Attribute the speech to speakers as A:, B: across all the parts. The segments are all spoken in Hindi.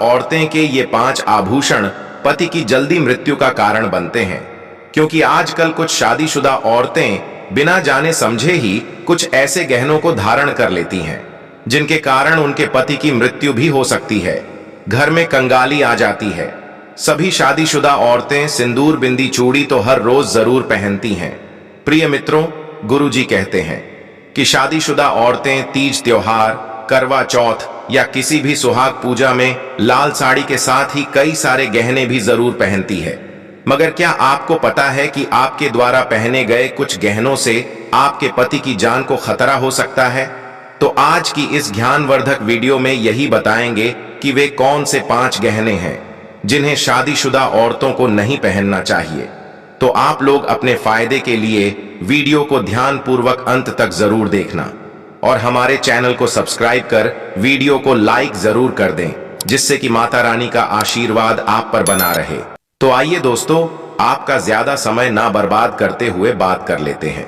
A: औरतें के ये 5 आभूषण पति की जल्दी मृत्यु का कारण बनते हैं, क्योंकि आजकल कुछ शादीशुदा औरतें बिना जाने समझे ही कुछ ऐसे गहनों को धारण कर लेती हैं जिनके कारण उनके पति की मृत्यु भी हो सकती है। घर में कंगाली आ जाती है। सभी शादीशुदा औरतें सिंदूर, बिंदी, चूड़ी तो हर रोज जरूर पहनती हैं। प्रिय मित्रों, गुरुजी कहते हैं कि शादीशुदा औरतें तीज त्योहार, करवा चौथ या किसी भी सुहाग पूजा में लाल साड़ी के साथ ही कई सारे गहने भी जरूर पहनती है। मगर क्या आपको पता है कि आपके द्वारा पहने गए कुछ गहनों से आपके पति की जान को खतरा हो सकता है? तो आज की इस ज्ञानवर्धक वीडियो में यही बताएंगे कि वे कौन से 5 गहने हैं जिन्हें शादीशुदा औरतों को नहीं पहनना चाहिए। तो आप लोग अपने फायदे के लिए वीडियो को ध्यानपूर्वक अंत तक जरूर देखना और हमारे चैनल को सब्सक्राइब कर वीडियो को लाइक जरूर कर दें, जिससे कि माता रानी का आशीर्वाद आप पर बना रहे। तो आइए दोस्तों, आपका ज्यादा समय ना बर्बाद करते हुए बात कर लेते हैं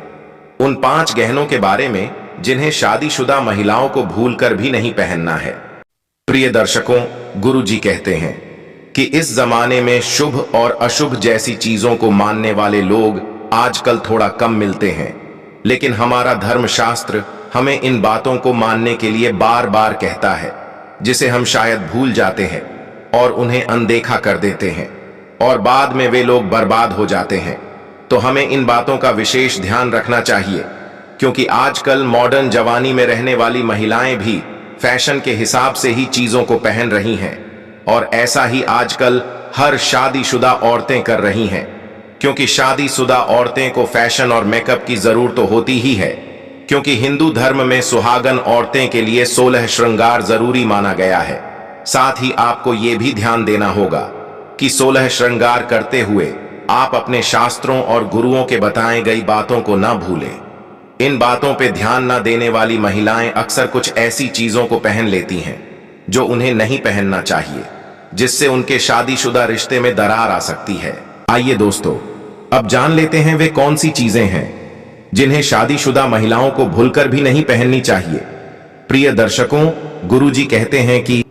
A: उन 5 गहनों के बारे में जिन्हें शादीशुदा महिलाओं को भूलकर भी नहीं पहनना है। प्रिय दर्शकों, गुरुजी कहते हैं कि इस जमाने में शुभ और अशुभ जैसी चीजों को मानने वाले लोग आजकल थोड़ा कम मिलते हैं, लेकिन हमारा धर्मशास्त्र हमें इन बातों को मानने के लिए बार बार कहता है, जिसे हम शायद भूल जाते हैं और उन्हें अनदेखा कर देते हैं और बाद में वे लोग बर्बाद हो जाते हैं। तो हमें इन बातों का विशेष ध्यान रखना चाहिए, क्योंकि आजकल मॉडर्न जवानी में रहने वाली महिलाएं भी फैशन के हिसाब से ही चीजों को पहन रही हैं और ऐसा ही आजकल हर शादीशुदा औरतें कर रही हैं, क्योंकि शादीशुदा औरतें को फैशन और मेकअप की जरूरत तो होती ही है, क्योंकि हिंदू धर्म में सुहागन औरतें के लिए 16 श्रृंगार जरूरी माना गया है। साथ ही आपको ये भी ध्यान देना होगा कि 16 श्रृंगार करते हुए आप अपने शास्त्रों और गुरुओं के बताए गई बातों को ना भूलें। इन बातों पे ध्यान न देने वाली महिलाएं अक्सर कुछ ऐसी चीजों को पहन लेती हैं जो उन्हें नहीं पहनना चाहिए, जिससे उनके शादीशुदा रिश्ते में दरार आ सकती है। आइए दोस्तों, अब जान लेते हैं वे कौन सी चीजें हैं जिन्हें शादीशुदा महिलाओं को भूलकर भी नहीं पहननी चाहिए। प्रिय दर्शकों, गुरुजी कहते हैं कि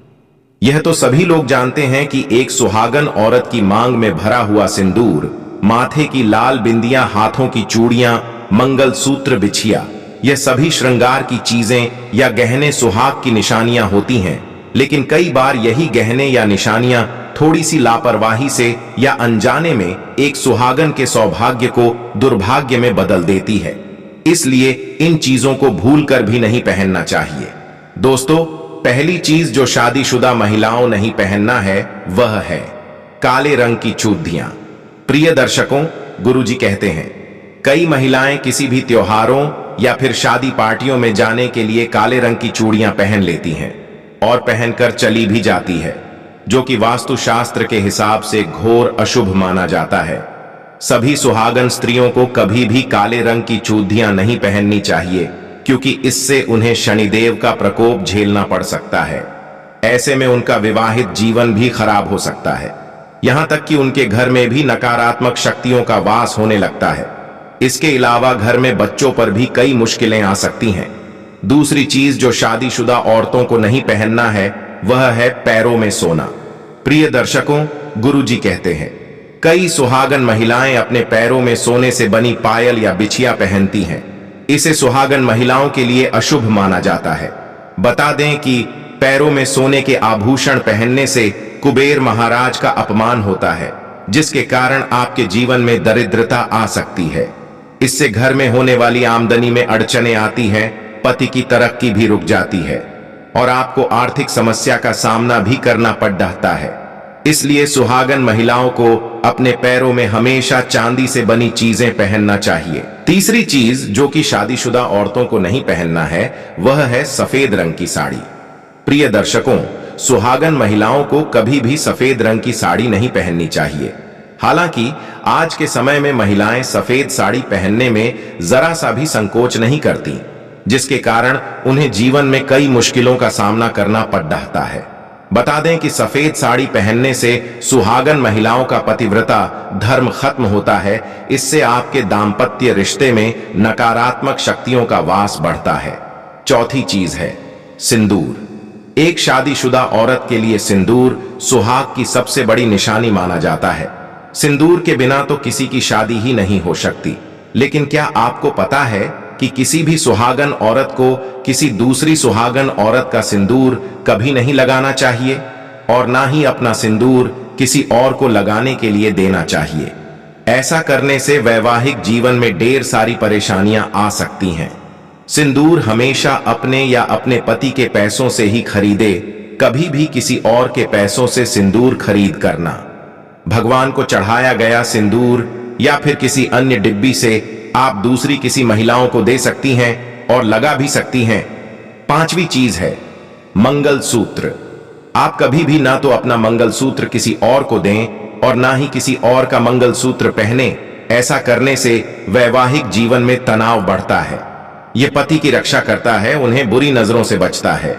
A: यह तो सभी लोग जानते हैं कि एक सुहागन औरत की मांग में भरा हुआ सिंदूर, माथे की लाल बिंदियां, हाथों की चूड़ियां, मंगल सूत्र, बिछिया, यह सभी श्रृंगार की चीजें या गहने सुहाग की निशानियां होती हैं। लेकिन कई बार यही गहने या निशानियां थोड़ी सी लापरवाही से या अनजाने में एक सुहागन के सौभाग्य को दुर्भाग्य में बदल देती है। इसलिए इन चीजों को भूलकर भी नहीं पहनना चाहिए। दोस्तों, पहली चीज जो शादीशुदा महिलाओं नहीं पहनना है वह है काले रंग की चूड़ियां। प्रिय दर्शकों, गुरुजी कहते हैं कई महिलाएं किसी भी त्योहारों या फिर शादी पार्टियों में जाने के लिए काले रंग की चूड़ियां पहन लेती हैं और पहनकर चली भी जाती है, जो कि वास्तुशास्त्र के हिसाब से घोर अशुभ माना जाता है। सभी सुहागन स्त्रियों को कभी भी काले रंग की चूड़ियां नहीं पहननी चाहिए, क्योंकि इससे उन्हें शनिदेव का प्रकोप झेलना पड़ सकता है। ऐसे में उनका विवाहित जीवन भी खराब हो सकता है, यहां तक कि उनके घर में भी नकारात्मक शक्तियों का वास होने लगता है। इसके अलावा घर में बच्चों पर भी कई मुश्किलें आ सकती हैं। दूसरी चीज जो शादीशुदा औरतों को नहीं पहनना है वह है पैरों में सोना। प्रिय दर्शकों, गुरुजी कहते हैं कई सुहागन महिलाएं अपने पैरों में सोने से बनी पायल या बिछिया पहनती हैं। इसे सुहागन महिलाओं के लिए अशुभ माना जाता है। बता दें कि पैरों में सोने के आभूषण पहनने से कुबेर महाराज का अपमान होता है, जिसके कारण आपके जीवन में दरिद्रता आ सकती है। इससे घर में होने वाली आमदनी में अड़चनें आती हैं, पति की तरक्की भी रुक जाती है और आपको आर्थिक समस्या का सामना भी करना पड़ जाता है। इसलिए सुहागन महिलाओं को अपने पैरों में हमेशा चांदी से बनी चीजें पहनना चाहिए। तीसरी चीज जो कि शादीशुदा औरतों को नहीं पहनना है वह है सफेद रंग की साड़ी। प्रिय दर्शकों, सुहागन महिलाओं को कभी भी सफेद रंग की साड़ी नहीं पहननी चाहिए। हालांकि आज के समय में महिलाएं सफेद साड़ी पहनने में जरा सा भी संकोच नहीं करती, जिसके कारण उन्हें जीवन में कई मुश्किलों का सामना करना पड़ रहा है। बता दें कि सफेद साड़ी पहनने से सुहागन महिलाओं का पतिव्रता धर्म खत्म होता है। इससे आपके दाम्पत्य रिश्ते में नकारात्मक शक्तियों का वास बढ़ता है। चौथी चीज है सिंदूर। एक शादीशुदा औरत के लिए सिंदूर सुहाग की सबसे बड़ी निशानी माना जाता है। सिंदूर के बिना तो किसी की शादी ही नहीं हो सकती। लेकिन क्या आपको पता है कि किसी भी सुहागन औरत को किसी दूसरी सुहागन औरत का सिंदूर कभी नहीं लगाना चाहिए और ना ही अपना सिंदूर किसी और को लगाने के लिए देना चाहिए। ऐसा करने से वैवाहिक जीवन में ढेर सारी परेशानियां आ सकती हैं। सिंदूर हमेशा अपने या अपने पति के पैसों से ही खरीदे, कभी भी किसी और के पैसों से सिंदूर खरीद करना। भगवान को चढ़ाया गया सिंदूर या फिर किसी अन्य डिब्बी से आप दूसरी किसी महिलाओं को दे सकती हैं और लगा भी सकती हैं। पांचवी चीज है मंगलसूत्र। आप कभी भी ना तो अपना मंगलसूत्र किसी और को दें और ना ही किसी और का मंगलसूत्र पहने। ऐसा करने से वैवाहिक जीवन में तनाव बढ़ता है। यह पति की रक्षा करता है, उन्हें बुरी नजरों से बचता है।